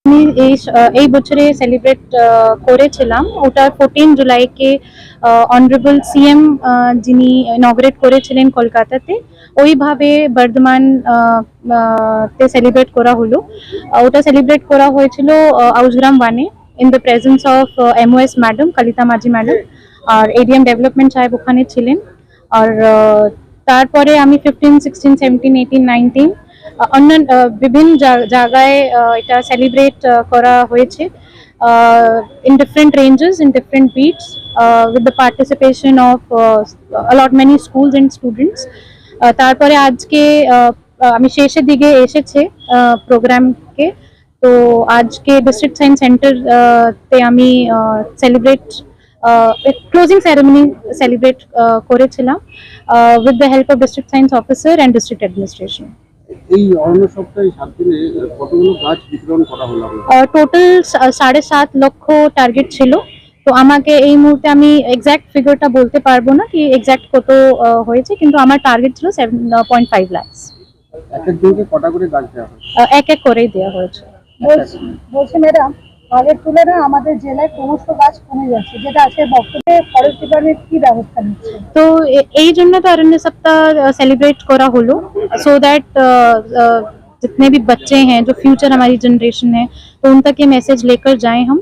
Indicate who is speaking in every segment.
Speaker 1: আমি এই বছরে সেলিব্রেট করেছিলাম, ওটা 14 জুলাইকে অনারেবল সিএম যিনি ইনঅগ্রেট করেছিলেন কলকাতাতে, ওইভাবে বর্ধমান তে সেলিব্রেট করা হলো। ওটা সেলিব্রেট করা হয়েছিল আউসগ্রাম ওয়ানে in the presence of MoS madam, Kalita Majhi madam, R ADM development সাহেব ওখানে ছিলেন। আর তারপরে আমি 15, 16, 17, 18, 19 অন্য বিভিন্ন জায়গায় এটা সেলিব্রেট করা হয়েছে in different ranges, in different beats, with the participation of a lot many schools and students. তারপরে আজকে আমি শেষের দিকে এসেছে প্রোগ্রামকে, তো আজকে ডিস্ট্রিক্ট সায়েন্স সেন্টার তে আমি সেলিব্রেট ক্লোজিং সেরেমনি সেলিব্রেট করেছিলাম with the help of district science officer and district administration.
Speaker 2: এই অরণ্য সপ্তাহে 7 দিনে কতগুলো গাছ বিতরণ করা হলো?
Speaker 1: টোটাল 7.5 লক্ষ টার্গেট ছিল। তো আমাকে এই মুহূর্তে আমি এক্সাক্ট ফিগারটা বলতে পারবো না কি এক্সাক্ট কত হয়েছে, কিন্তু আমার টার্গেট ছিল 7.5 লাখ।
Speaker 2: এক এক দিনকে কটা করে গাছ দেওয়া হয়?
Speaker 1: এক এক করেই দেওয়া হয়েছে।
Speaker 3: বলছি ম্যাডাম, আগের তুলনায় আমাদের জেলায় ক্রমশ গাছ কমে যাচ্ছে, যেটা আছে বক্তব্যে ফরেস্ট ডিপার্টমেন্ট কি ব্যবস্থা নিচ্ছে?
Speaker 1: তো এই জন্য তো অরণ্য সপ্তাহ सेलिब्रेट करा হলো, सो दैट जितने भी बच्चे हैं जो फ्यूचर हमारी जनरेशन है, तो उन तक ये मैसेज लेकर जाएं हम।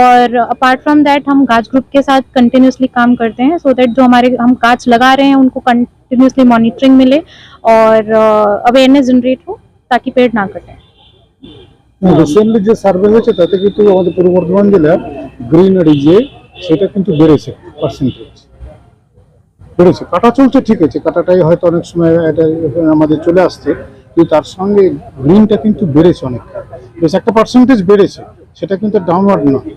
Speaker 1: और अपार्ट फ्रॉम दैट हम गाछ ग्रुप के साथ कंटिन्यूसली काम करते हैं, सो दैट जो हमारे हम गाछ लगा रहे हैं उनको कंटिन्यूसली मॉनिटरिंग मिले और अवेयरनेस जनरेट हो ताकि पेड़ ना कटें।
Speaker 4: রিসেন্টলি যে সার্ভে হয়েছে তাতে কিন্তু আমাদের পূর্ব বর্ধমান জেলার গ্রিনারি যে সেটা কিন্তু বেড়েছে, পার্সেন্টেজ বেড়েছে। কাটা চলছে ঠিক আছে, কাটাটাই হয়তো অনেক সময় এটা আমাদের চলে আসছে, কিন্তু তার সঙ্গে গ্রিনটা কিন্তু বেড়েছে অনেকটা, বেশ একটা পার্সেন্টেজ বেড়েছে, সেটা কিন্তু ডাউনওয়ার্ড নয়।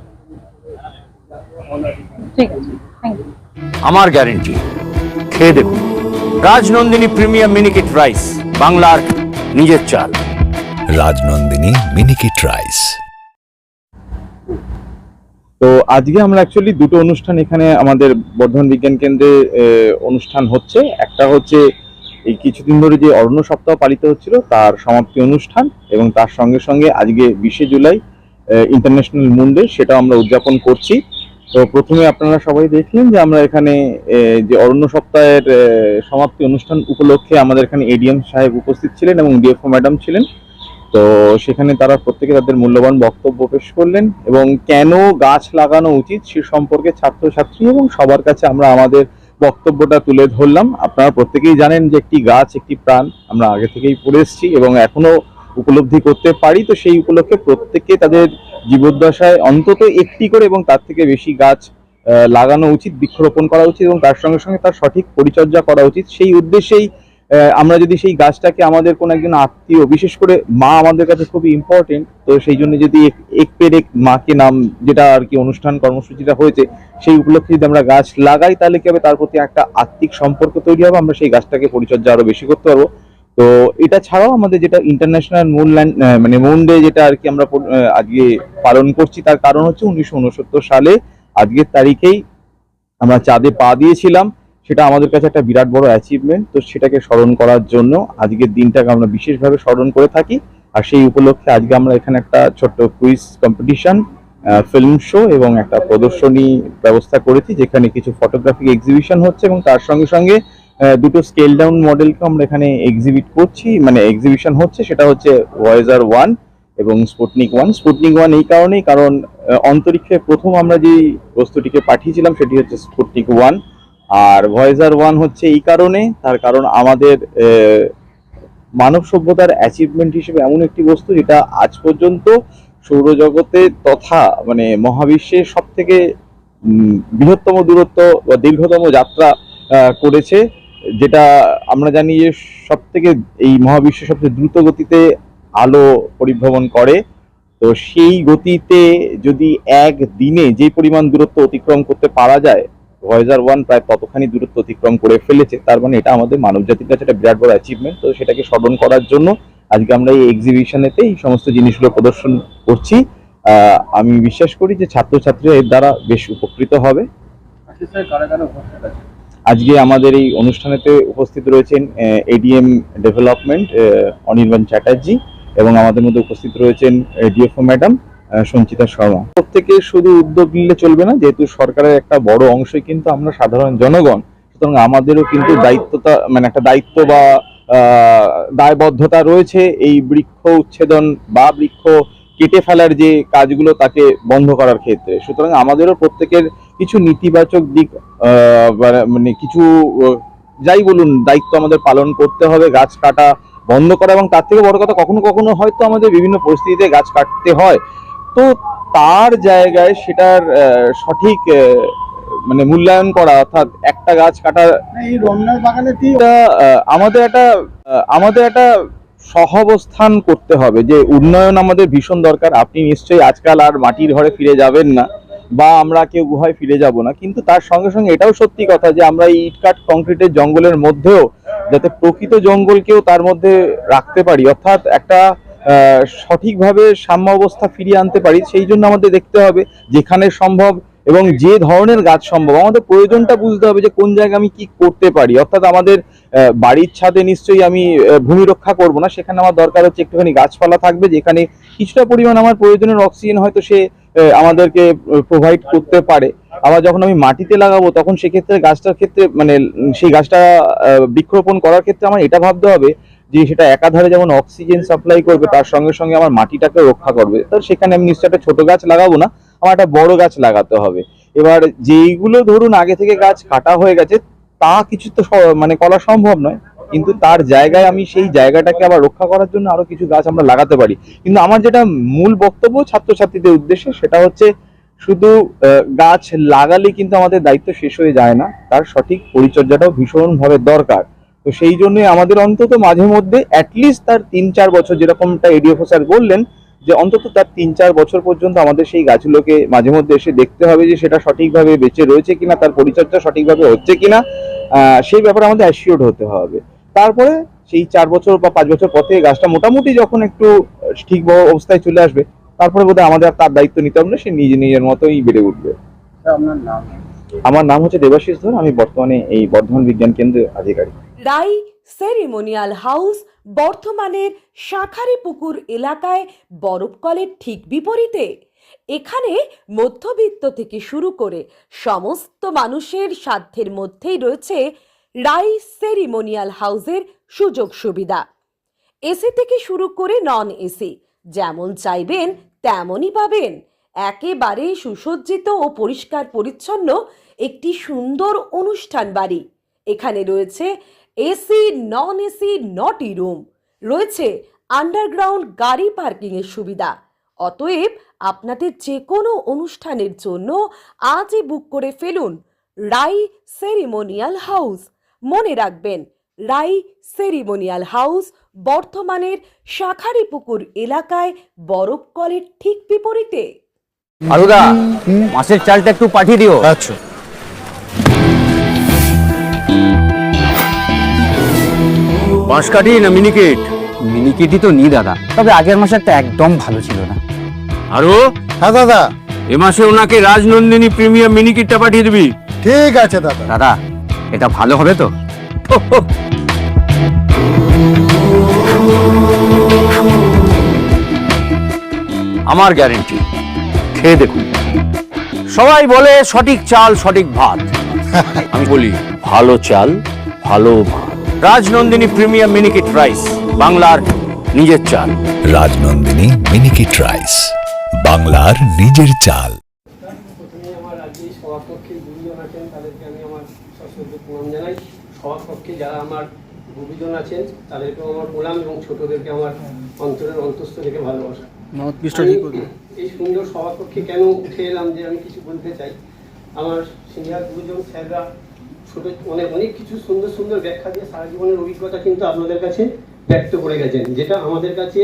Speaker 1: ঠিক আছে, থ্যাংক ইউ।
Speaker 5: আমার গ্যারেন্টি, খেয়ে দেখুন রাজনন্দিনী প্রিমিয়াম মিনিকেট রাইস, বাংলার নিজের চাল।
Speaker 6: রাজনন্দিনী মিনিকেট রাইস।
Speaker 7: তো আজকে আমরা অ্যাকচুয়ালি দুটো অনুষ্ঠান এখানে আমাদের বর্ধমান বিজ্ঞান কেন্দ্রে অনুষ্ঠান হচ্ছে। একটা হচ্ছে এই কিছুদিন ধরে যে অরণ্য সপ্তাহ পালিত হচ্ছিল তার সমাপ্তি অনুষ্ঠান, এবং তার সঙ্গে সঙ্গে আজকে 20 জুলাই ইন্টারন্যাশনাল মুন ডে, সেটা আমরা উদযাপন করছি। তো প্রথমে আপনারা সবাই দেখলেন যে আমরা এখানে যে অরণ্য সপ্তাহের সমাপ্তি অনুষ্ঠান উপলক্ষে আমাদের এখানে এডিএম সাহেব উপস্থিত ছিলেন এবং ডিএফও ম্যাডাম ছিলেন। তো সেখানে তারা প্রত্যেকে তাদের মূল্যবান বক্তব্য পেশ করলেন এবং কেন গাছ লাগানো উচিত সে সম্পর্কে ছাত্রছাত্রী এবং সবার কাছে আমরা আমাদের বক্তব্যটা তুলে ধরলাম। আপনারা প্রত্যেকেই জানেন যে একটি গাছ একটি প্রাণ, আমরা আগে থেকেই পড়ে এসেছি এবং এখনো উপলব্ধি করতে পারি। তো সেই উপলক্ষে প্রত্যেকে তাদের জীবদ্দশায় অন্তত একটি করে এবং তার থেকে বেশি গাছ লাগানো উচিত, বৃক্ষরোপণ করা উচিত এবং তার সঙ্গে সঙ্গে তার সঠিক পরিচর্যা করা উচিত। সেই উদ্দেশ্যেই আমরা যদি সেই গাছটাকে আমাদের কোনো একজন আত্মীয়, বিশেষ করে মা আমাদের কাছে খুবই ইম্পর্টেন্ট, তো সেই জন্য যদি এক পেড় এক মাকে নাম যেটা আর কি অনুষ্ঠান কর্মসূচিটা হয়েছে সেই উপলক্ষে যদি আমরা গাছ লাগাই তাহলে কি হবে, তার প্রতি একটা আত্মিক সম্পর্ক তৈরি হবে, আমরা সেই গাছটাকে পরিচর্যা আরো বেশি করতে পারবো। তো এটা ছাড়াও আমাদের যেটা ইন্টারন্যাশনাল মুন ডে যেটা আর কি আমরা আজকে পালন করছি, তার কারণ হচ্ছে 1969 সালে আজকের তারিখেই আমরা চাঁদে পা দিয়েছিলাম। সেটা আমাদের কাছে একটা বিরাট বড় অ্যাচিভমেন্ট। তো সেটাকে স্মরণ করার জন্য আজকের দিনটাকে আমরা বিশেষভাবে স্মরণ করে থাকি। আর সেই উপলক্ষে আজকে আমরা এখানে একটা ছোট্ট কুইজ কম্পিটিশন, ফিল্ম শো এবং একটা প্রদর্শনী ব্যবস্থা করেছি, যেখানে কিছু ফটোগ্রাফিক এক্সিবিশন হচ্ছে এবং তার সঙ্গে সঙ্গে দুটো স্কেল ডাউন মডেলকে আমরা এখানে এক্সিবিট করছি, মানে এক্সিবিশন হচ্ছে। সেটা হচ্ছে ভয়েজার 1 এবং স্পুটনিক 1। স্পুটনিক 1 এই কারণেই, কারণ অন্তরিক্ষে প্রথম আমরা যে বস্তুটিকে পাঠিয়েছিলাম সেটি হচ্ছে স্পুটনিক 1, আর ভয়েজার 1 হচ্ছে এই কারণে, তার কারণ আমাদের মানব সভ্যতার অ্যাচিভমেন্ট হিসেবে এমন একটি বস্তু যেটা আজ পর্যন্ত সৌরজগতে তথা মানে মহাবিশ্বের সব থেকে বৃহত্তম দূরত্ব বা দীর্ঘতম যাত্রা করেছে, যেটা আমরা জানি যে সব থেকে এই মহাবিশ্বের সবচেয়ে দ্রুত গতিতে আলো পরিভ্রমণ করে। তো সেই গতিতে যদি এক দিনে যে পরিমাণ দূরত্ব অতিক্রম করতে পারা যায়, ভয়েজার 1 প্রায় ততখানি দূরত্ব অতিক্রম করে ফেলেছে। তার মানে এটা আমাদের মানব জাতির কাছে একটা বিরাট বড় অ্যাচিভমেন্ট। তো সেটাকে স্মরণ করার জন্য আজকে আমরা এই এক্সিবিশনেতে এই সমস্ত জিনিসগুলো প্রদর্শন করছি। আমি বিশ্বাস করি যে ছাত্রছাত্রীরা এর দ্বারা বেশ উপকৃত হবে। আজকে আমাদের এই অনুষ্ঠানেতে উপস্থিত রয়েছেন এডিএম ডেভেলপমেন্ট অনির্বাণ চ্যাটার্জি এবং আমাদের মধ্যে উপস্থিত রয়েছেন ডিএফও ম্যাডাম সঞ্চিতা শর্মা। প্রত্যেকে শুধু উদ্যোগ নিলে চলবে না, যেহেতু সরকারের একটা বড় অংশই কিন্তু আমরা সাধারণ জনগণ, সুতরাং আমাদেরও কিন্তু দায়িত্বটা মানে একটা দায়িত্ব বা দায়বদ্ধতা রয়েছে এই বৃক্ষ উচ্ছেদন বা বৃক্ষ কেটে ফেলার যে কাজগুলো তাকে বন্ধ করার ক্ষেত্রে। সুতরাং আমাদেরও প্রত্যেকের কিছু নেতিবাচক দিক মানে কিছু যাই বলুন দায়িত্ব আমাদের পালন করতে হবে, গাছ কাটা বন্ধ করা, এবং তার থেকে বড় কথা কখনো কখনো হয়তো আমাদের বিভিন্ন পরিস্থিতিতে গাছ কাটতে হয়, তো তার জায়গায় সেটার সঠিক মানে মূল্যায়ন করা, অর্থাৎ একটা গাছ কাটার
Speaker 2: এই রমনার বাগানে
Speaker 7: আমাদের একটা সহাবস্থান করতে হবে যে উন্নয়ন আমাদের ভীষণ দরকার। আপনি নিশ্চয়ই আজকাল আর মাটির ঘরে ফিরে যাবেন না বা আমরা কেউ গুহায় ফিরে যাব না, কিন্তু তার সঙ্গে সঙ্গে এটাও সত্যি কথা যে আমরা এই ইটকাট কংক্রিটের জঙ্গলের মধ্যেও যাতে প্রকৃত জঙ্গলকেও তার মধ্যে রাখতে পারি, অর্থাৎ একটা সঠিকভাবে সাম্য অবস্থা ফিরিয়ে আনতে পারি, সেই জন্য আমাদের দেখতে হবে যেখানে সম্ভব এবং যে ধরনের গাছ সম্ভব আমাদের প্রয়োজনটা বুঝতে হবে যে কোন জায়গায় আমি কি করতে পারি। অর্থাৎ আমাদের বাড়ির ছাদে নিশ্চয়ই আমি ভূমি রক্ষা করব না, সেখানে আমার দরকার হচ্ছে একটুখানি গাছপালা থাকবে যেখানে কিছুটা পরিমাণ আমার প্রয়োজনের অক্সিজেন হয়তো সে আমাদেরকে প্রোভাইড করতে পারে। আবার যখন আমি মাটিতে লাগাবো তখন সেক্ষেত্রে গাছটার ক্ষেত্রে মানে সেই গাছটা বৃক্ষরোপণ করার ক্ষেত্রে আমার এটা ভাবতে হবে যে সেটা একাধারে যেমন অক্সিজেন সাপ্লাই করবে তার সঙ্গে সঙ্গে আমার মাটিটাকে রক্ষা করবে। তো সেখানে আমি নিশ্চয়ই একটা ছোট গাছ লাগাবো না, আমার একটা বড় গাছ লাগাতে হবে। এবার যেইগুলো ধরুন আগে থেকে গাছ কাটা হয়ে গেছে তা কিছু তো মানে করা সম্ভব নয়, কিন্তু তার জায়গায় আমি সেই জায়গাটাকে আবার রক্ষা করার জন্য আরো কিছু গাছ আমরা লাগাতে পারি। কিন্তু আমার যেটা মূল বক্তব্য ছাত্রছাত্রীদের উদ্দেশ্যে সেটা হচ্ছে শুধু গাছ লাগালে কিন্তু আমাদের দায়িত্ব শেষ হয়ে যায় না, তার সঠিক পরিচর্যাটাও ভীষণভাবে দরকার। তো সেই জন্যই আমাদের অন্তত মাঝে মধ্যে অ্যাটলিস্ট তার 3-4 বছর, যেরকমটা এডিএফও স্যার বললেন যে অন্তত তার 3-4 বছর পর্যন্ত আমাদের সেই গাছগুলোকে মাঝে মধ্যে এসে দেখতে হবে যে সেটা সঠিকভাবে বেঁচে রয়েছে কিনা, তার পরিচর্যা সঠিকভাবে হচ্ছে কিনা, সেই ব্যাপারে আমাদের অ্যাসিওর্ড হতে হবে। তারপরে সেই 4 বছর বা 5 বছর পর থেকে গাছটা মোটামুটি যখন একটু ঠিক অবস্থায় চলে আসবে তারপরে বোধহয় আমাদের তার দায়িত্ব নিতে হবে না, সে নিজের মতোই বেড়ে উঠবে।
Speaker 2: আপনার নাম?
Speaker 7: আমার নাম হচ্ছে দেবাশিস ধর, আমি বর্তমানে এই বর্ধমান বিজ্ঞান কেন্দ্রের আধিকারিক।
Speaker 8: রাই সেরিমোনিয়াল হাউস বর্ধমানের শাঁখারীপুকুর এলাকায় বরফকলের ঠিক বিপরীতে। এখানে মধ্যবিত্ত থেকে শুরু করে সমস্ত মানুষের সাধ্যের মধ্যেই রয়েছে রাই সেরিমোনিয়াল হাউসের সুযোগ সুবিধা। এসি থেকে শুরু করে নন এসি যেমন চাইবেন তেমনই পাবেন। একেবারে সুসজ্জিত ও পরিষ্কার পরিচ্ছন্ন একটি সুন্দর অনুষ্ঠান বাড়ি। এখানে রয়েছে এসি, নন এসি, নটি রুম, রয়েছে আন্ডারগ্রাউন্ড গাড়ি পার্কিং এর সুবিধা। অতএব আপনাদের যে কোনো অনুষ্ঠানের জন্য আজই বুক করে ফেলুন রাই সেরিমোনিয়াল হাউস। মনে রাখবেন, রাই সেরিমোনিয়াল হাউস বর্ধমানের শাঁখারীপুকুর এলাকায় বরফকলের ঠিক বিপরীতে।
Speaker 5: আরুদা, মাছের চালটা একটু পাঠিয়ে দিও।
Speaker 6: আচ্ছা।
Speaker 5: বাঁশকাঠি না মিনিকেট?
Speaker 9: মিনিকেটই তো নি দাদা, তবে আগের মাসেরটা একদম ভালো ছিল না।
Speaker 5: আরো
Speaker 4: হ্যাঁ দাদা,
Speaker 5: এ মাসে ওনাকে রাজনন্দিনী প্রিমিয়াম মিনিকেটটা পাঠিয়ে দিবি।
Speaker 4: ঠিক আছে দাদা।
Speaker 9: দাদা, এটা ভালো হবে তো?
Speaker 5: আমার গ্যারেন্টি, খেয়ে দেখুন। সবাই বলে সঠিক চাল সঠিক ভাত, আমি বলি ভালো চাল ভালো ভাত। রাজনন্দিনী প্রিমিয়াম মিনিকেট রাইস, বাংলার নিজের চাল।
Speaker 6: রাজনন্দিনী মিনিকেট রাইস, বাংলার নিজের চাল।
Speaker 2: প্রথমে আমার আজকে সভাকক্ষে গুরুজন আছেন তাদেরকে আমি আমার সশ্রদ্ধ প্রণাম জানাই। সভাকক্ষে যারা আমার গুরুজন আছেন তাদেরকেও আমার প্রণাম এবং ছোটদেরকে আমার অন্তরের অন্তঃস্থ থেকে ভালোবাসা। এই সুন্দর সভাকক্ষে কেন উঠে এলাম যে আমি কিছু বলতে চাই। আমার সিনিয়র গুরুজন স্যাররা অনেক কিছু সুন্দর সুন্দর ব্যাখ্যা দিয়ে সারা জীবনের অভিজ্ঞতা কিন্তু আপনাদের কাছে ব্যক্ত করে গেছেন, যেটা আমাদের কাছে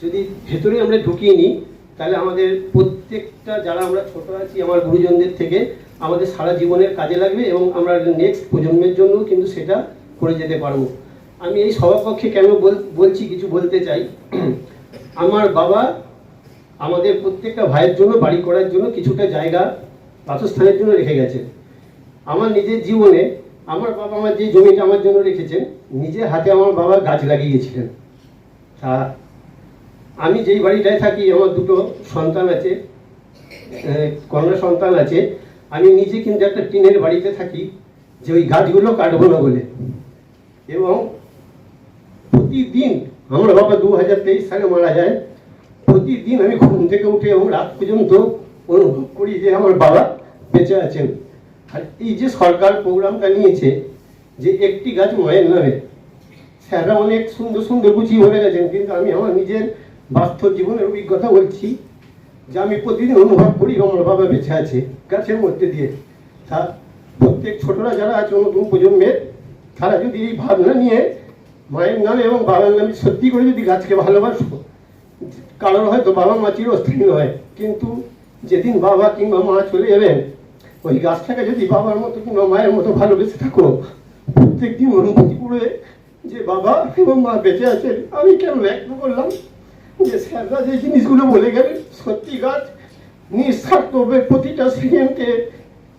Speaker 2: যদি ভেতরে আমরা ঢুকিয়ে নিই তাহলে আমাদের প্রত্যেকটা যারা আমরা ছোট আছি আমার গুরুজনদের থেকে আমাদের সারা জীবনের কাজে লাগবে এবং আমরা নেক্সট প্রজন্মের জন্য কিন্তু সেটা করে যেতে পারবো। আমি এই সভাকক্ষে কেন বলছি কিছু বলতে চাই। আমার বাবা আমাদের প্রত্যেকটা ভাইয়ের জন্য বাড়ি করার জন্য কিছুটা জায়গা বাসস্থানের জন্য রেখে গেছেন। আমার নিজের জীবনে আমার বাবা আমার যে জমিটা আমার জন্য রেখেছেন নিজের হাতে আমার বাবা গাছ লাগিয়েছিলেন। তা আমি যেই বাড়িটায় থাকি আমার দুটো সন্তান আছে, কন্যা সন্তান আছে। আমি নিজে কিন্তু একটা টিনের বাড়িতে থাকি, যে ওই গাছগুলো কাটবো না বলে। এবং প্রতিদিন, আমার বাবা 2023 সালে মারা যায়, প্রতিদিন আমি ঘুম থেকে উঠে এবং রাত পর্যন্ত অনুভব করি যে আমার বাবা বেঁচে আছেন। আর এই যে সরকার প্রোগ্রামটা নিয়েছে যে একটি গাছ মায়ের নামে, স্যাররা অনেক সুন্দর সুন্দর বুঝিয়ে বলে গেছেন, কিন্তু আমি আমার নিজের বাস্তব জীবনের অভিজ্ঞতা বলছি যে আমি প্রতিদিন অনুভব করি আমার বাবা বেঁচে আছে গাছের মধ্যে দিয়ে। তা প্রত্যেক ছোটরা যারা আছে নতুন প্রজন্মের, তারা যদি এই ভাবনা নিয়ে মায়ের নামে এবং বাবার নামে সত্যি করে যদি গাছকে ভালোবাসবো, কারোর হয়তো বাবা মা চিরস্থায়ী নয়, কিন্তু যেদিন বাবা কিংবা মা চলে যাবেন, ওই গাছটাকে যদি বাবার মতো কিংবা মায়ের মতো ভালোবেসে থাকো, প্রত্যেকদিন অনুভূতি করে যে বাবা এবং মা বেঁচে আছেন। আমি কেন ব্যক্ত করলাম যে স্যাররা যে জিনিসগুলো বলে গেলেন, সত্যি গাছ নিঃস্বার্থভাবে প্রতিটা সেকেন্ডে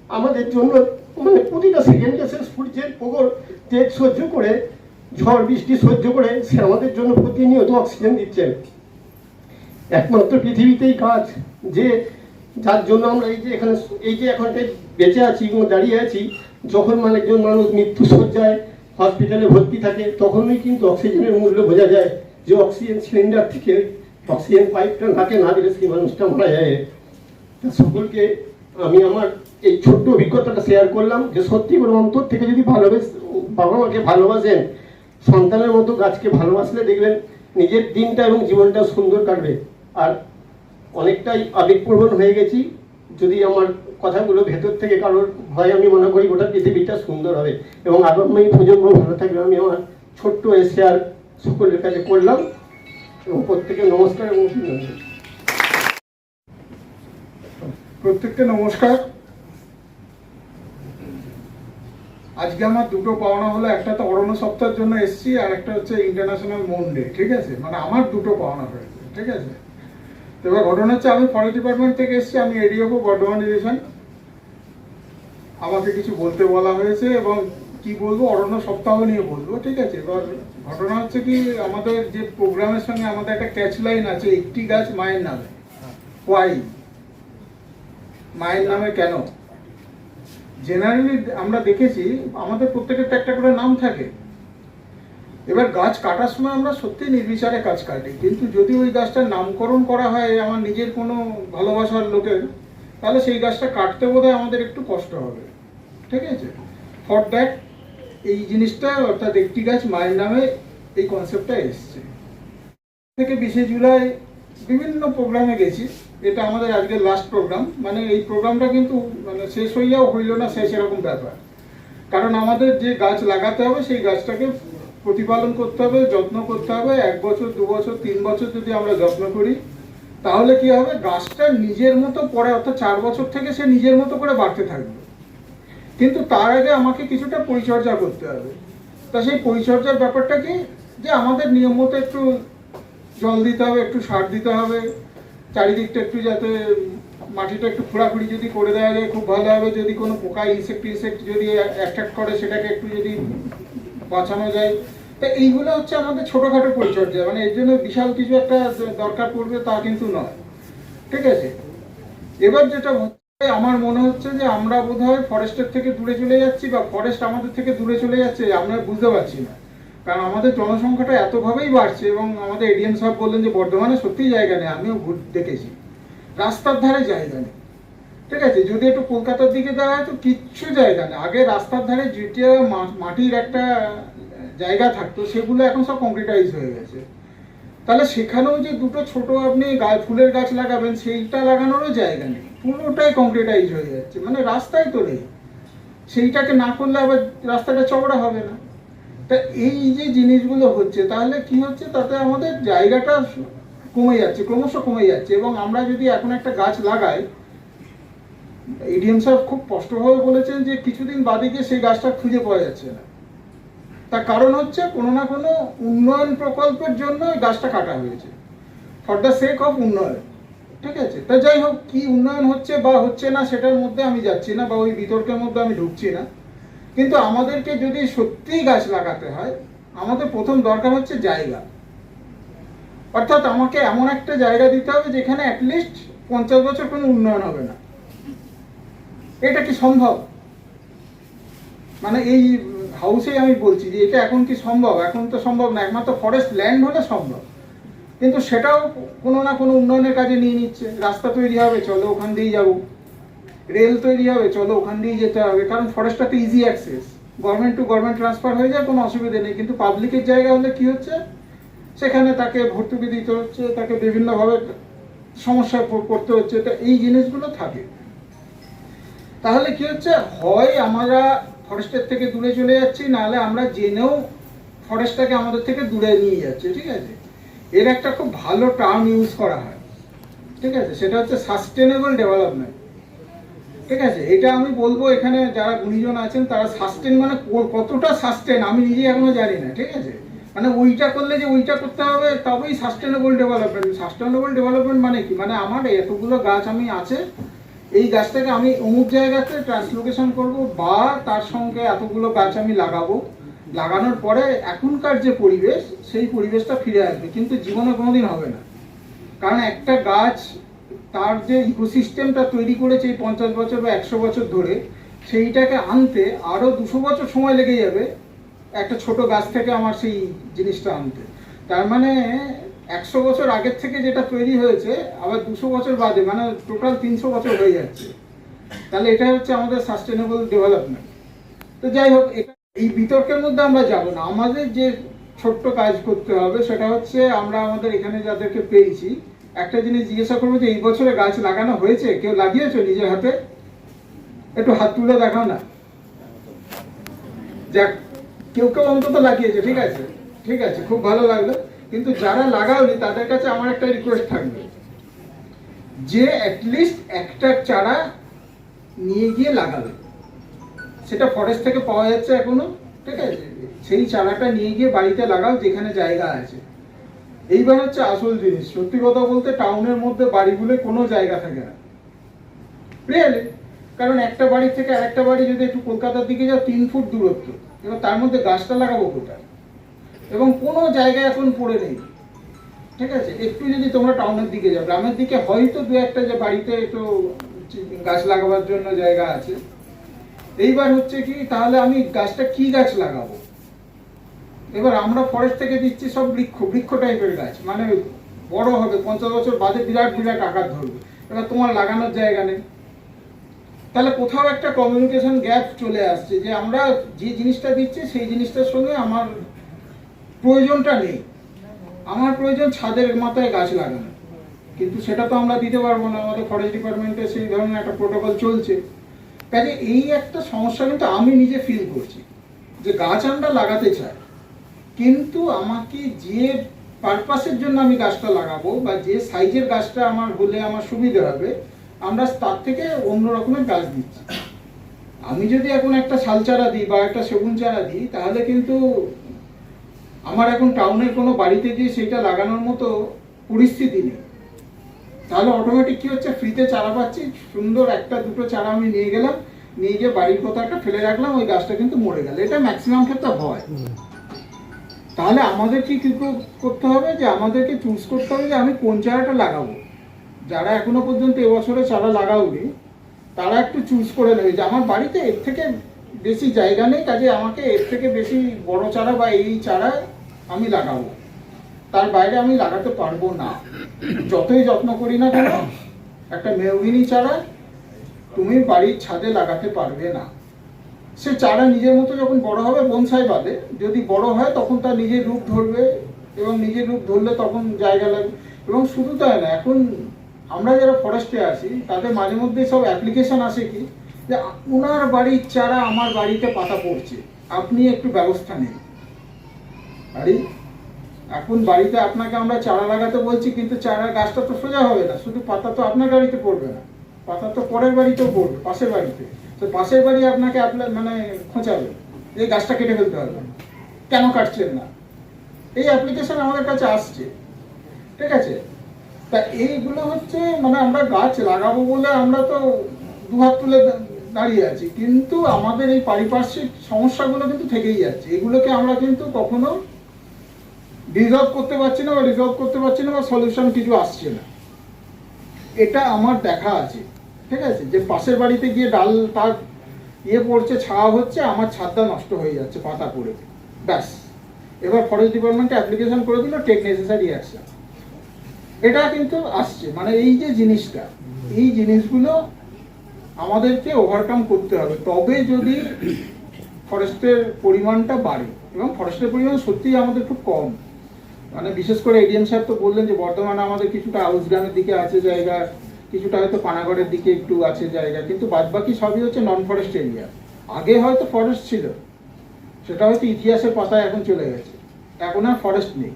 Speaker 2: আমাদের জন্য, মানে প্রতিটা সেকেন্ডে সে সূর্যের প্রখর তেজ সহ্য করে, ঝড় বৃষ্টি সহ্য করে সে আমাদের জন্য প্রতিনিয়ত অক্সিজেন দিচ্ছেন। একমাত্র পৃথিবীতেই গাছ যে, যার জন্য আমরা এই যে এখনটায় বেঁচে আছি এবং দাঁড়িয়ে আছি। যখন একজন মানুষ মৃত্যু শয্যায় হসপিটালে ভর্তি থাকে, তখনই কিন্তু অক্সিজেনের মূল্য বোঝা যায়, যে অক্সিজেন সিলিন্ডার থেকে অক্সিজেন পাইপটা নাকে না দিলে সেই মানুষটা মারা যায়। সকলকে আমি আমার এই ছোট্ট অভিজ্ঞতাটা শেয়ার করলাম যে সত্যি করে অন্তর থেকে যদি বাবা মাকে ভালোবাসেন, সন্তানের মতো গাছকে ভালোবাসলে দেখবেন নিজের দিনটা এবং জীবনটা সুন্দর কাটবে। আর অনেকটাই আবেগপ্রবণ হয়ে গেছি, যদি আমার কথাগুলো ভেতর থেকে কারোর হয়, আমি মনে করি গোটা পৃথিবীটা সুন্দর হবে এবং আগামী প্রজন্ম ভালো থাকবে। আমি আমার ছোট্ট শেয়ার সকলের কাছে করলাম এবং প্রত্যেকে নমস্কার এবং অভিনন্দন।
Speaker 10: প্রত্যেককে নমস্কার। আজকে আমার দুটো পাওনা হলো, একটা তো অরণ্য সপ্তাহের জন্য এসছি, আর একটা হচ্ছে ইন্টারন্যাশনাল মুন ডে। ঠিক আছে, মানে আমার দুটো পাওনা হয়েছে। ঠিক আছে, তো এবার ঘটনা হচ্ছে আমি ফরেস্ট ডিপার্টমেন্ট থেকে এসছি, আমি এডিও বর্ধমান ডিভিশন। আমাকে কিছু বলতে বলা হয়েছে এবং কি বলবো, অরণ্য সপ্তাহ নিয়ে বলবো। ঠিক আছে, এবার ঘটনা হচ্ছে কি, আমাদের যে প্রোগ্রামের সঙ্গে আমাদের একটা ক্যাচ লাইন আছে, একটি গাছ মায়ের নামে। ওয়াই মায়ের নামে কেন? জেনারেলি আমরা দেখেছি আমাদের প্রত্যেকের একটা করে নাম থাকে। এবার গাছ কাটার সময় আমরা সত্যি নির্বিচারে গাছ কাটি, কিন্তু যদি ওই গাছটার নামকরণ করা হয় আমার নিজের কোনো ভালোবাসার লোকের, তাহলে সেই গাছটা কাটতে বোধহয় আমাদের একটু কষ্ট হবে। ঠিক আছে, ফর দ্যাট এই জিনিসটা, অর্থাৎ একটি গাছ মায়ের নামে, এই কনসেপ্টটা এসছে। থেকে 20 জুলাই বিভিন্ন প্রোগ্রামে গেছি, এটা আমাদের আজকের লাস্ট প্রোগ্রাম। মানে এই প্রোগ্রামটা কিন্তু শেষ হইয়াও হইল না শেষ, এরকম ব্যাপার। কারণ আমাদের যে গাছ লাগাতে হবে সেই গাছটাকে প্রতিপালন করতে হবে, যত্ন করতে হবে। 1 বছর 2 বছর 3 বছর যদি আমরা যত্ন করি, তাহলে কি হবে, গাছটা নিজের মতো পরে, অর্থাৎ 4 বছর থেকে সে নিজের মতো করে বাড়তে থাকবে। কিন্তু তার আগে আমাকে কিছুটা পরিচর্যা করতে হবে। তা সেই পরিচর্যার ব্যাপারটা কি, যে আমাদের নিয়ম মতো একটু জল দিতে হবে, একটু সার দিতে হবে, চারিদিকটা একটু যাতে মাটিটা একটু খোঁড়াখুড়ি যদি করে দেওয়া যায় খুব ভালো হবে। যদি কোনো পোকা ইনসেক্ট যদি অ্যাট্রাক্ট করে সেটাকে একটু যদি বাঁচানো যায়। তা এইগুলো হচ্ছে আমাদের ছোটোখাটো পরিচর্যা, মানে এর জন্য বিশাল কিছু একটা দরকার পড়বে তা কিন্তু নয়। ঠিক আছে, এবার যেটা আমার মনে হচ্ছে যে আমরা বোধহয় ফরেস্টের থেকে দূরে চলে যাচ্ছি, বা ফরেস্ট আমাদের থেকে দূরে চলে যাচ্ছে, আমরা বুঝতে পারছি না। কারণ আমাদের জনসংখ্যাটা এতভাবেই বাড়ছে, এবং আমাদের এডিএম সাহেব বললেন যে বর্ধমানে সত্যিই জায়গা নেই। আমিও দেখেছি রাস্তার ধারে জায়গা নেই। ঠিক আছে, যদি একটু কলকাতার দিকে দেওয়া হয় তো কিচ্ছু জায়গা নেই। আগে রাস্তার ধারে যেটা মাটির একটা জায়গা থাকতো, সেগুলো এখন সব কংক্রিটাইজ হয়ে গেছে। তাহলে সেখানেও যে দুটো ছোট আপনি ফুলের গাছ লাগাবেন, সেইটা লাগানোরও জায়গা নেই, পুরোটাই কংক্রিটাইজ হয়ে যাচ্ছে, মানে রাস্তায় তো নেই। সেইটাকে না করলে আবার রাস্তাটা চওড়া হবে না। তা এই যে জিনিসগুলো হচ্ছে, তাহলে কি হচ্ছে, তাতে আমাদের জায়গাটা কমে যাচ্ছে, ক্রমশ কমে যাচ্ছে। এবং আমরা যদি এখন একটা গাছ লাগাই, এডিএম সাহেব খুব স্পষ্টভাবে বলেছেন যে কিছুদিন বাদে গিয়ে সেই গাছটা খুঁজে পাওয়া যাচ্ছে না। তার কারণ হচ্ছে কোনো না কোনো উন্নয়ন প্রকল্পের জন্য গাছটা কাটা হয়েছে, ফর দ্য সেক অফ উন্নয়ন। ঠিক আছে, তা যাই হোক, কি উন্নয়ন হচ্ছে বা হচ্ছে না সেটার মধ্যে আমি যাচ্ছি না, বা ওই বিতর্কের মধ্যে আমি ঢুকছি না। কিন্তু আমাদেরকে যদি সত্যিই গাছ লাগাতে হয়, আমাদের প্রথম দরকার হচ্ছে জায়গা। অর্থাৎ আমাকে এমন একটা জায়গা দিতে হবে যেখানে অ্যাটলিস্ট 50 বছর কোনো উন্নয়ন হবে না। এটা কি সম্ভব? মানে এই হাউসে আমি বলছি যে এটা এখন কি সম্ভব? এখন তো সম্ভব না, একমাত্র ফরেস্ট ল্যান্ড হলে সম্ভব। কিন্তু সেটাও কোনো না কোনো উন্নয়নের কাজে নিয়ে নিচ্ছে। রাস্তা তৈরি হবে, চলো ওখান দিয়েই যাবো। রেল তৈরি হবে, চলো ওখান দিয়েই যেতে হবে, কারণ ফরেস্টটাতে easy access, government to government transfer হয়ে যায়, কোনো অসুবিধা নেই। কিন্তু পাবলিকের জায়গা হলে কি হচ্ছে, সেখানে তাকে ভর্তুকি দিতে হচ্ছে, তাকে বিভিন্নভাবে সমস্যায় পড়তে হচ্ছে। তো এই জিনিসগুলো থাকে। তাহলে কি হচ্ছে, হয় আমরা ফরেস্টের থেকে দূরে চলে যাচ্ছি, নাহলে আমরা জেনেও ফরেস্টটাকে আমাদের থেকে দূরে নিয়ে যাচ্ছি। ঠিক আছে, এর একটা খুব ভালো টার্ম ইউজ করা হয়, ঠিক আছে, সেটা হচ্ছে সাস্টেনেবল ডেভেলপমেন্ট। ঠিক আছে, এটা আমি বলবো এখানে যারা গুণীজন আছেন তারা সাস্টেন মানে কতটা সাস্টেন আমি নিজে এখনো জানি না। ঠিক আছে, মানে ওইটা করলে যে ওইটা করতে হবে তবেই সাস্টেনেবল ডেভেলপমেন্ট। সাস্টেনেবল ডেভেলপমেন্ট মানে কি, মানে আমার এতগুলো গাছ আমি আছে, এই গাছটাকে আমি অমুক জায়গাতে ট্রান্সলোকেশন করব, বা তার সঙ্গে এতগুলো গাছ আমি লাগাবো, লাগানোর পরে এখনকার যে পরিবেশ সেই পরিবেশটা ফিরে আসবে। কিন্তু জীবনে কোনোদিন হবে না, কারণ একটা গাছ তার যে ইকোসিস্টেমটা তৈরি করেছে এই 50 বছর বা 100 বছর ধরে, সেইটাকে আনতে আরও 200 বছর সময় লেগে যাবে একটা ছোট গাছ থেকে আমার সেই জিনিসটা আনতে। তার মানে 100 বছর আগের থেকে যেটা তৈরি হয়েছে আবার 200 বছর বাদে, মানে টোটাল 300 বছর হয়ে যাচ্ছে। তাহলে এটা হচ্ছে আমাদের সাস্টেনেবল ডেভেলপমেন্ট। তো যাই হোক, এটা এই বিতর্কের মধ্যে আমরা যাব না। আমাদের যে ছোট্ট কাজ করতে হবে সেটা হচ্ছে, আমরা আমাদের এখানে যাদেরকে পেয়েছি একটা জিনিস জিজ্ঞাসা করবো যে এই বছরে গাছ লাগানো হয়েছে, কেউ লাগিয়েছো নিজের হাতে? একটু হাত তুলে দেখাও না। যাক, কেউ কেউ অন্তত লাগিয়েছে, ঠিক আছে, ঠিক আছে, খুব ভালো লাগলো। কিন্তু যারা লাগাওনি তাদের কাছে আমার একটা রিকোয়েস্ট থাকবে যে অ্যাটলিস্ট একটা চারা নিয়ে গিয়ে লাগাবে। সেটা ফরেস্ট থেকে পাওয়া যাচ্ছে এখনো, ঠিক আছে, সেই চারাটা নিয়ে গিয়ে বাড়িতে লাগাও যেখানে জায়গা আছে। এইবার হচ্ছে আসল জিনিস, সত্যি কথা বলতে টাউনের মধ্যে বাড়িগুলো কোনো জায়গা থাকে না রিয়েলি, কারণ একটা বাড়ি থেকে আরেকটা বাড়ি যদি একটু কলকাতার দিকে যাও 3 ফুট দূরত্ব, এবার তার মধ্যে গাছটা লাগাবো কোথায়? এবং কোনো জায়গায় এখন পড়ে নেই। ঠিক আছে, একটু যদি তোমরা টাউনের দিকে যাও, গ্রামের দিকে হয়তো 2-1টা যে বাড়িতে একটু গাছ লাগাবার জন্য জায়গা আছে। এইবার হচ্ছে কি, তাহলে আমি গাছটা কি গাছ লাগাবো? এবার আমরা ফরেস্ট থেকে দিচ্ছি সব বৃক্ষ টাইপের গাছ, মানে বড় হবে 50 বছর বাদে বিরাট বিরাট আকার ধরবে। এবার তোমার লাগানোর জায়গা নেই। তাহলে কোথাও একটা কমিউনিকেশন গ্যাপ চলে আসছে যে আমরা যে জিনিসটা দিচ্ছি সেই জিনিসটার সঙ্গে আমার প্রয়োজনটা নেই। আমার প্রয়োজন ছাদের মাথায় গাছ লাগানো, কিন্তু সেটা তো আমরা দিতে পারবো না, আমাদের ফরেস্ট ডিপার্টমেন্টে সেই ধরনের একটা প্রোটোকল চলছে। কাজে এই একটা সমস্যা কিন্তু আমি নিজে ফিল করছি যে গাছ আমরা লাগাতে চাই, কিন্তু আমাকে যে পারপাসের জন্য আমি গাছটা লাগাবো বা যে সাইজের গাছটা আমার হলে আমার সুবিধা হবে, আমরা তার থেকে অন্য রকমের গাছ দিচ্ছি। আমি যদি এখন একটা শাল চারা দিই বা একটা সেগুন চারা দিই, তাহলে কিন্তু আমার এখন টাউনের কোনো বাড়িতে গিয়ে সেটা লাগানোর মতো পরিস্থিতি নেই। তাহলে অটোমেটিক কি হচ্ছে, ফ্রিতে চারা পাচ্ছি, সুন্দর 1-2টো চারা আমি নিয়ে গেলাম, নিয়ে গিয়ে বাড়ির কোথাও একটা ফেলে রাখলাম, ওই গাছটা কিন্তু মরে গেল। এটা ম্যাক্সিমাম ক্ষেত্রে হয়। তাহলে আমাদের কি করতে হবে, যে আমাদেরকে চুজ করতে হবে যে আমি কোন চারাটা লাগাবো। যারা এখনো পর্যন্ত এবছরে চারা লাগাওনি তারা একটু চুজ করে নেবে যে আমার বাড়িতে এর থেকে বেশি জায়গা নেই, কাজে আমাকে এর থেকে বেশি বড় চারা বা এই চারা আমি লাগাবো, তার বাইরে আমি লাগাতে পারবো না। যতই যত্ন করি না কেন, একটা মেহগিনি চারা তুমি বাড়ির ছাদে লাগাতে পারবে না। সে চারা নিজের মতো যখন বড় হবে, বনসাই বাদে যদি বড় হয় তখন তার নিজের রূপ ধরবে, এবং নিজের রূপ ধরলে তখন জায়গা লাগবে। এবং শুধু তাই না, এখন আমরা যারা ফরেস্টে আছি তাদের মাঝে মধ্যে সব অ্যাপ্লিকেশন আসে কি, যে ওনার বাড়ির চারা আমার বাড়িতে পাতা পড়ছে, আপনি একটু ব্যবস্থা নিন। আরে এখন বাড়িতে আপনাকে আমরা চারা লাগাতে বলছি, কিন্তু চারা গাছটা তো সোজা হবে না, শুধু পাতা তো আপনার বাড়িতে পড়বে না, পাতা তো পরের বাড়িতেও পড়বে, পাশের বাড়িতে। তো পাশের বাড়ি আপনাকে মানে খোঁচাবে, এই গাছটা কেটে ফেলতে হবে, কেন কাটছেন না? এই অ্যাপ্লিকেশন আমাদের কাছে আসছে। ঠিক আছে, তা এইগুলো হচ্ছে মানে আমরা গাছ লাগাবো বলে আমরা তো দুহাত তুলে দাঁড়িয়ে আছি, কিন্তু আমাদের এই পারিপার্শ্বিক সমস্যাগুলো কিন্তু থেকেই যাচ্ছে। এগুলোকে আমরা কিন্তু কখনো রিজলভ করতে পারছি না বা সলিউশন কিছু আসছে না, এটা আমার দেখা আছে। ঠিক আছে, যে পাশের বাড়িতে গিয়ে ডাল তার পড়ছে, ছাওয়া হচ্ছে, আমার ছাদটা নষ্ট হয়ে যাচ্ছে পাতা পড়ে, ব্যাস এবার ফরেস্ট ডিপার্টমেন্টে অ্যাপ্লিকেশন করে দিল, টেক নেসেসারি অ্যাকশন। এটা কিন্তু আসছে, মানে এই যে জিনিসটা, এই জিনিসগুলো আমাদেরকে ওভারকাম করতে হবে, তবে যদি ফরেস্টের পরিমাণটা বাড়ে। এবং ফরেস্টের পরিমাণ সত্যিই আমাদের খুব কম, মানে বিশেষ করে এডিএম সাহেব তো বললেন যে বর্তমানে আমাদের কিছুটা আউসগ্রামের দিকে আছে জায়গা, কিছুটা হয়তো পানাগড়ের দিকে একটু আছে জায়গা, কিন্তু বাদবাকি সবই হচ্ছে নন ফরেস্ট এরিয়া। আগে হয়তো ফরেস্ট ছিল, সেটা হয়তো ইতিহাসের পাতায় এখন চলে গেছে, এখন আর ফরেস্ট নেই,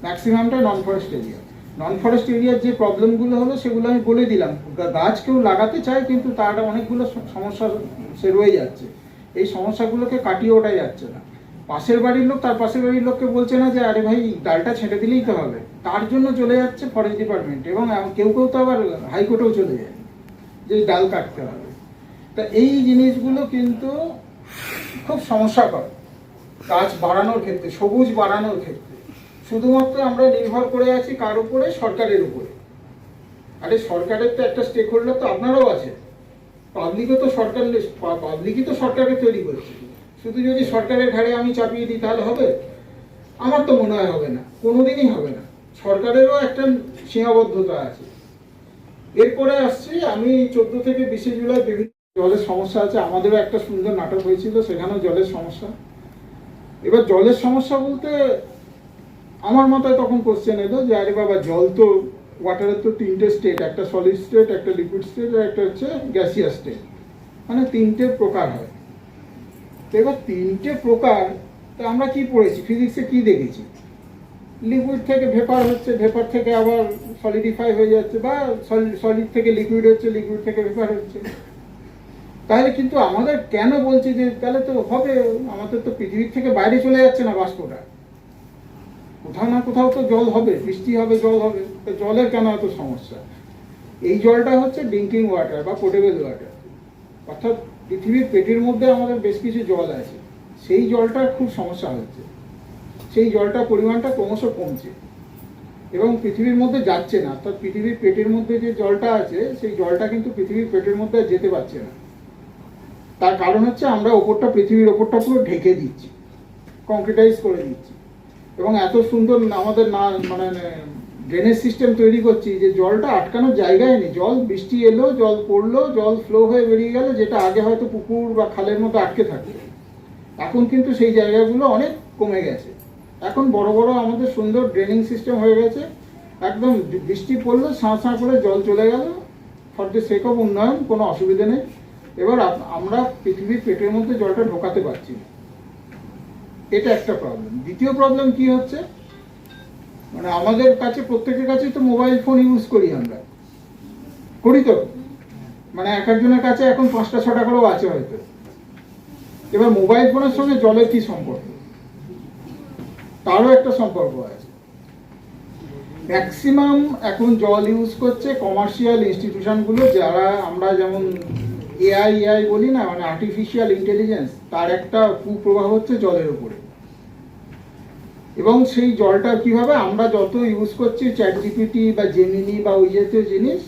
Speaker 10: ম্যাক্সিমামটাই নন ফরেস্ট এরিয়া। নন ফরেস্ট এরিয়ার যে প্রবলেমগুলো হলো সেগুলো আমি বলে দিলাম। গাছ কেউ লাগাতে চায়, কিন্তু তার অনেকগুলো সমস্যা সে রয়ে যাচ্ছে, এই সমস্যাগুলোকে কাটিয়ে ওঠাই যাচ্ছে না। পাশের বাড়ির লোক তার পাশের বাড়ির লোককে বলছে না যে আরে ভাই ডালটা ছেঁটে দিলেই তো হবে, তার জন্য চলে যাচ্ছে ফরেস্ট ডিপার্টমেন্ট, এবং কেউ কেউ তো আবার হাইকোর্টেও চলে যায় যে ডাল কাটতে হবে। তা এই জিনিসগুলো কিন্তু খুব সমস্যাকর গাছ বাড়ানোর ক্ষেত্রে, সবুজ বাড়ানোর ক্ষেত্রে। শুধুমাত্র আমরা নির্ভর করে আছি কার উপরে? সরকারের উপরে। আরে সরকারের তো একটা স্টেক হোল্ডার তো আপনারাও আছে, পাবলিকও তো পাবলিকই তো সরকারকে তৈরি করছে। শুধু যদি সরকারের ঘাড়ে আমি চাপিয়ে দিই তাহলে হবে? আমার তো মনে হয় হবে না, কোনোদিনই হবে না। সরকারেরও একটা সীমাবদ্ধতা আছে। এরপরে আসছি আমি 14 থেকে 20 জুলাই বিভিন্ন জলের সমস্যা আছে, আমাদেরও একটা সুন্দর নাটক হয়েছিল, সেখানেও জলের সমস্যা। এবার জলের সমস্যা বলতে আমার মাথায় তখন কোশ্চেন এলো যে আরে বাবা, জল তো ওয়াটারের তো 3টে স্টেট, একটা সলিড স্টেট, একটা লিকুইড স্টেট, আর একটা হচ্ছে গ্যাসিয়াস স্টেট, মানে 3টে প্রকার হয়। তো এবার 3টে প্রকার, তো আমরা কি পড়েছি ফিজিক্সে, কি দেখেছি? লিকুইড থেকে ভেপার হচ্ছে, ভেপার থেকে আবার সলিডিফাই হয়ে যাচ্ছে, বা সলিড থেকে লিকুইড হচ্ছে, লিকুইড থেকে ভেপার হচ্ছে। তাহলে কিন্তু আমাদের কেন বলছি যে তাহলে তো হবে, আমাদের তো পৃথিবীর থেকে বাইরে চলে যাচ্ছে না বাষ্পটা, কোথাও না কোথাও তো জল হবে, বৃষ্টি হবে, জল হবে। তো জলের কেন এত সমস্যা? এই জলটা হচ্ছে ড্রিঙ্কিং ওয়াটার বা পোর্টেবল ওয়াটার, অর্থাৎ পৃথিবীর পেটের মধ্যে আমাদের বেশ কিছু জল আছে, সেই জলটার খুব সমস্যা হচ্ছে, সেই জলটার পরিমাণটা ক্রমশ কমছে এবং পৃথিবীর মধ্যে যাচ্ছে না। অর্থাৎ পৃথিবীর পেটের মধ্যে যে জলটা আছে সেই জলটা কিন্তু পৃথিবীর পেটের মধ্যে যেতে পারছে না। তার কারণ হচ্ছে আমরা পৃথিবীর ওপরটা পুরো ঢেকে দিচ্ছি, কংক্রিটাইজ করে দিচ্ছি, এবং এত সুন্দর আমাদের না মানে ড্রেনেজ সিস্টেম তৈরি করছি যে জলটা আটকানোর জায়গায় নেই। জল বৃষ্টি এলো, জল পড়লো, জল ফ্লো হয়ে বেরিয়ে গেল, যেটা আগে হয়তো পুকুর বা খালের মধ্যে আটকে থাকে, এখন কিন্তু সেই জায়গাগুলো অনেক কমে গেছে। এখন বড় বড় আমাদের সুন্দর ড্রেনিং সিস্টেম হয়ে গেছে, একদম বৃষ্টি পড়লো সাঁ করে জল চলে গেল, ফর দ্য সেক অফ উন্নয়ন, কোনো অসুবিধা নেই। এবার আমরা পৃথিবীর পেটের মধ্যে জলটা ঢোকাতে পারছি না, এটা একটা প্রবলেম। দ্বিতীয় প্রবলেম কি হচ্ছে, মানে আমাদের কাছে প্রত্যেকের কাছে তো মোবাইল ফোন ইউজ করি, আমরা করি তো, মানে এক একজনের কাছে এখন 5টা 6টা করেও আছে হয়তো। এবার মোবাইল ফোনের সঙ্গে জলের কি সম্পর্ক? তারও একটা সম্পর্ক আছে। ম্যাক্সিমাম এখন জল ইউজ করছে কমার্শিয়াল ইনস্টিটিউশনগুলো, যারা আমরা যেমন এআই বলি না, মানে আর্টিফিশিয়াল ইন্টেলিজেন্স, তার একটা কুপ্রভাব হচ্ছে জলের উপরে। এবং সেই জলটা কিভাবে আমরা যত ইউজ করছি চ্যাট জিপিটি বা জেমিনি বা ওই জাতীয় জিনিস,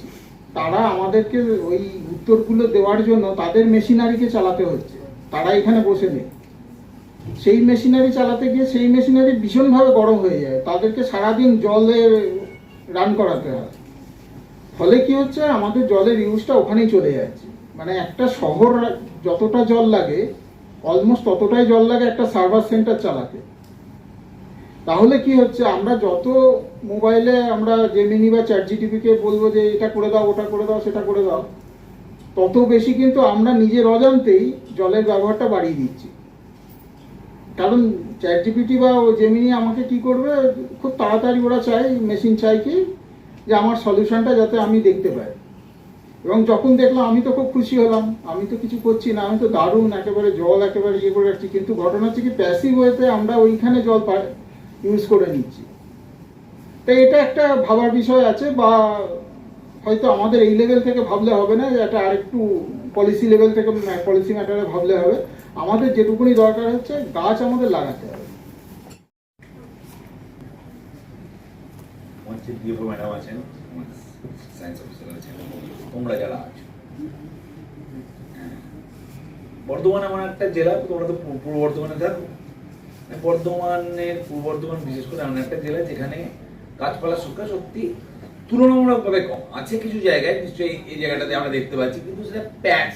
Speaker 10: তারা আমাদেরকে ওই উত্তরগুলো দেওয়ার জন্য তাদের মেশিনারিকে চালাতে হচ্ছে, তারা এখানে বসে নেই। সেই মেশিনারি চালাতে গিয়ে সেই মেশিনারি ভীষণভাবে গরম হয়ে যায়, তাদেরকে সারাদিন জলে রান করাতে হয়। ফলে কি হচ্ছে, আমাদের জলের ইউজটা ওখানেই চলে যাচ্ছে। মানে একটা শহর যতটা জল লাগে, অলমোস্ট ততটাই জল লাগে একটা সার্ভার সেন্টার চালাতে। তাহলে কি হচ্ছে, আমরা যত মোবাইলে আমরা জেমিনি বা চ্যাট জিপিটিকে বলবো যে এটা করে দাও, ওটা করে দাও, সেটা করে দাও, তত বেশি কিন্তু আমরা নিজের অজান্তেই জলের ব্যবহারটা বাড়িয়ে দিচ্ছি। কারণ চ্যাট জিপিটি বা জেমিনি আমাকে কি করবে, খুব তাড়াতাড়ি ওরা চায়, মেশিন চাই কি যে আমার সলিউশনটা যাতে আমি দেখতে পাই। এবং যখন দেখলাম আমি তো খুব খুশি হলাম, আমি তো কিছু করছি না, আমি তো দারুণ একেবারে জল একেবারে ইয়ে করে রাখছি। কিন্তু ঘটনা হচ্ছে কি, প্যাসিভ ওয়েতে আমরা ওইখানে জল ইউজ করে নিচ্ছি। তো এটা একটা ভাবার বিষয় আছে, বা হয়তো আমাদের এই লেভেল থেকে ভাবলে হবে না, এটা আরেকটু পলিসি লেভেল থেকে, পলিসি ম্যাটারে ভাবলে হবে। আমাদের যেটুকুনি দরকার হচ্ছে গাছ আমাদের লাগাতে হবে।
Speaker 11: যে ডিএফও ম্যাডাম আছেন, সায়েন্স অফিসার আছেন, তোমরা যারা আছো, বর্ধমান এমন একটা জেলা, তোমরা তো পূর্ব বর্ধমানে থাকো, বর্ধমানের পূর্ব বর্ধমান বিশেষ করে এমন একটা জেলা যেখানে গাছপালার সংখ্যা সত্যি তুলনামূলকভাবে কম আছে। কিছু জায়গায় নিশ্চয়ই এই জায়গাটাতে আমরা দেখতে পাচ্ছি, কিন্তু সেটা প্যাচ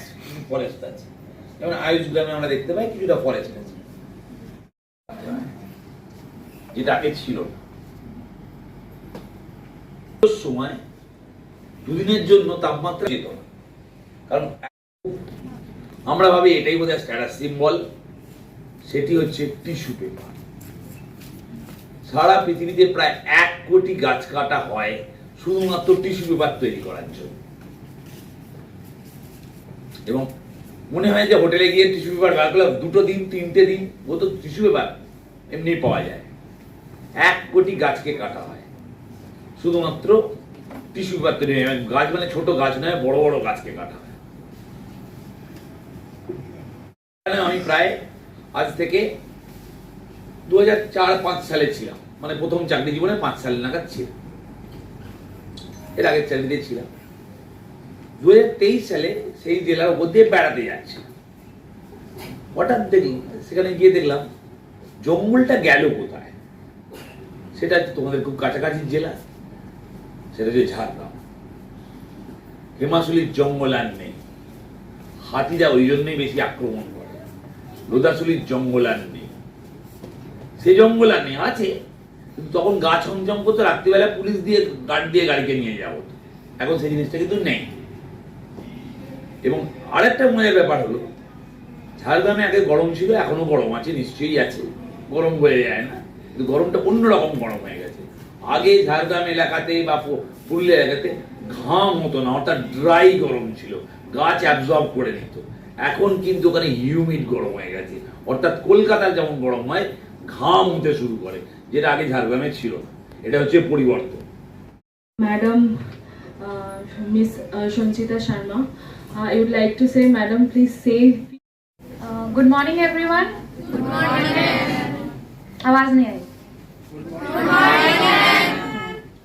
Speaker 11: ফরেস্ট আছে। যেমন আয়ুষ গ্রামে আমরা দেখতে পাই কিছুটা ফরেস্ট আছে, যেটা আগে ছিল না। সময় দুদিনের জন্য তাপমাত্রা যেত না, কারণ আমরা ভাবি এটাই বোধহয় স্ট্যাটাস সিম্বল, সেটি হচ্ছে টিস্যু পেপার। সারা পৃথিবীতে প্রায় 1 কোটি গাছ কাটা হয় শুধুমাত্র টিস্যু পেপার তৈরি করার জন্য। এবং মনে হয় যে হোটেলে গিয়ে টিস্যু পেপার বার করলে 2 দিন 3টে দিন ও তো টিস্যু পেপার এমনি পাওয়া যায়। 1 কোটি গাছকে কাটা হয় শুধুমাত্র টিস্যু পেপার তৈরি। গাছ মানে ছোট গাছ নয়, বড় বড় গাছকে কাটা হয়। আমি প্রায় আজ থেকে 2004-5 সালে ছিলাম, মানে প্রথম চাকরি জীবনে 5 সাল নাগাদ ছিলাম, এর আগের চাকরিতে ছিলাম। 2023 সালে সেই জেলার উপর দিয়ে বেড়াতে যাচ্ছি, হঠাৎ দেখলাম, সেখানে গিয়ে দেখলাম জঙ্গলটা গেল কোথায়। সেটা তোমাদের খুব কাছাকাছি জেলা, সেটা হচ্ছে ঝাড়গ্রাম। হেমাশুলির জঙ্গল আর নেই, হাতিরা ওই জন্যই বেশি আক্রমণ করে। লোদাশুলির জঙ্গল আর নেই, সে জঙ্গল আর নেই, আছে কিন্তু তখন গাছ সংযম করতে রাত্রিবেলা পুলিশ দিয়ে গার্ড দিয়ে গাড়িকে নিয়ে যাওয়া হতো। এখন সেই জিনিসটা কিন্তু নেই। এবং আরেকটা মজার ব্যাপার হলো, ঝাড়গ্রামে আগে গরম ছিল, এখনো গরম আছে, নিশ্চয়ই আছে, গরম হয়ে যায় না, কিন্তু গরমটা অন্যরকম গরম হয়ে গেছে। আগে ঝাড়গ্রাম এলাকাতে বা পুরুলিয়া এলাকাতে ঘাম হতো না, অর্থাৎ ড্রাই গরম ছিল, গাছ অ্যাবজর্ব করে নিত। এখন কিন্তু ওখানে হিউমিড গরম হয়ে গেছে, অর্থাৎ কলকাতার যেমন গরম হয় ঘাম হতে শুরু করে, যেটা আগে ঝাড়গ্রামে ছিল না। এটা হচ্ছে পরিবর্তন।
Speaker 12: Madam miss Sanchita Sharma, I would like to say, Madam, please save.
Speaker 1: Good morning everyone. Good morning. आवाज नहीं आई? Good morning.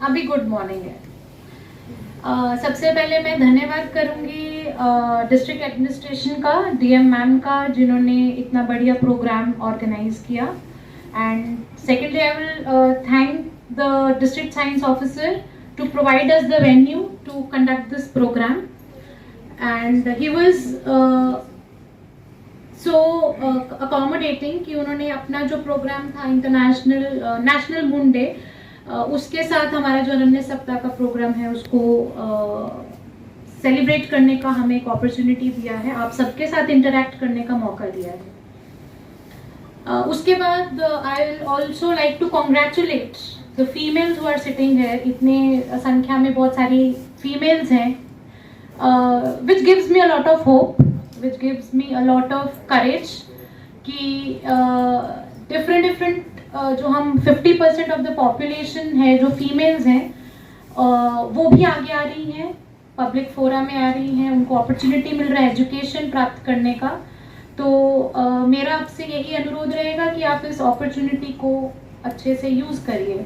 Speaker 1: अभी गुड मॉर्निंग है। सबसे पहले मैं धन्यवाद करूंगी डिस्ट्रिक्ट एडमिनिस्ट्रेशन का, डीएम मैम का, जिन्होंने इतना बढ़िया प्रोग्राम ऑर्गेनाइज किया। And secondly I will thank the district science officer to provide us the venue to conduct this programme. And he was so accommodating कि उन्होंने अपना जो प्रोग्राम था नेशनल मून डे, उसके साथ हमारा जो अनन्य सप्ताह का प्रोग्राम है उसको सेलिब्रेट करने का हमें एक अपॉर्चुनिटी दिया है, आप सबके साथ इंटरैक्ट करने का मौका दिया है। उसके बाद I will also like to congratulate the females who are sitting here. इतने संख्या में बहुत सारी फीमेल्स हैं, which gives me a lot of hope, which gives me a lot of courage कि different जो हम 50% ऑफ द पॉपुलेशन है जो फीमेल्स हैं वो भी आगे आ रही हैं, पब्लिक फोरम में आ रही हैं, उनको अपॉर्चुनिटी मिल रहा है एजुकेशन प्राप्त करने का। तो मेरा आपसे यही अनुरोध रहेगा कि आप इस अपॉर्चुनिटी को अच्छे से यूज़ करिए,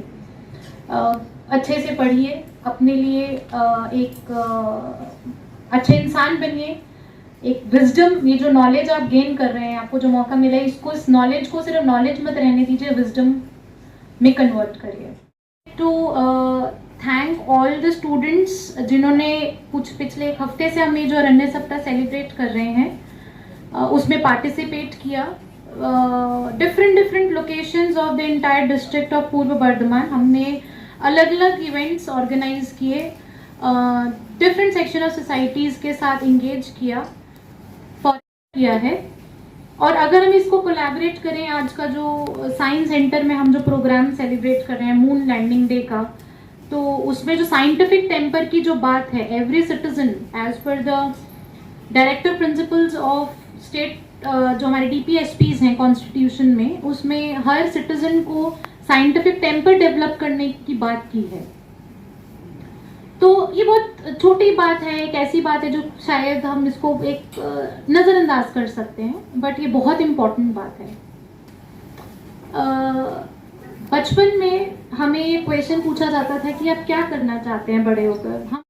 Speaker 1: अच्छे से पढ़िए, अपने लिए एक अच्छे इंसान बनिए। एक विजडम, ये जो नॉलेज आप गेन कर रहे हैं, आपको जो मौका मिला है, इसको, इस नॉलेज को सिर्फ नॉलेज मत रहने दीजिए, विजडम में कन्वर्ट करिए। To thank all the students जिन्होंने कुछ पिछले एक हफ्ते से हम ये जो अनन्य सप्ताह सेलिब्रेट कर रहे हैं उसमें पार्टिसिपेट किया। Different locations of the entire district of पूर्व बर्धमान हमने अलग अलग इवेंट्स ऑर्गेनाइज किए, डिफरेंट सेक्शन ऑफ सोसाइटीज़ के साथ इंगेज किया है। और अगर हम इसको कोलैबोरेट करें, आज का जो साइंस सेंटर में हम जो प्रोग्राम सेलिब्रेट कर रहे हैं मून लैंडिंग डे का, तो उसमें जो साइंटिफिक टेम्पर की जो बात है, every citizen as per the directive principles of state, जो हमारे DPSPs हैं कॉन्स्टिट्यूशन में, उसमें हर सिटीजन को साइंटिफिक टेम्पर डेवलप करने की बात की है। तो ये बहुत छोटी बात है, एक ऐसी बात है जो शायद हम इसको एक नज़रअंदाज कर सकते हैं, बट ये बहुत इम्पोर्टेंट बात है। बचपन में हमें ये क्वेश्चन पूछा जाता था कि आप क्या करना चाहते हैं बड़े होकर। हम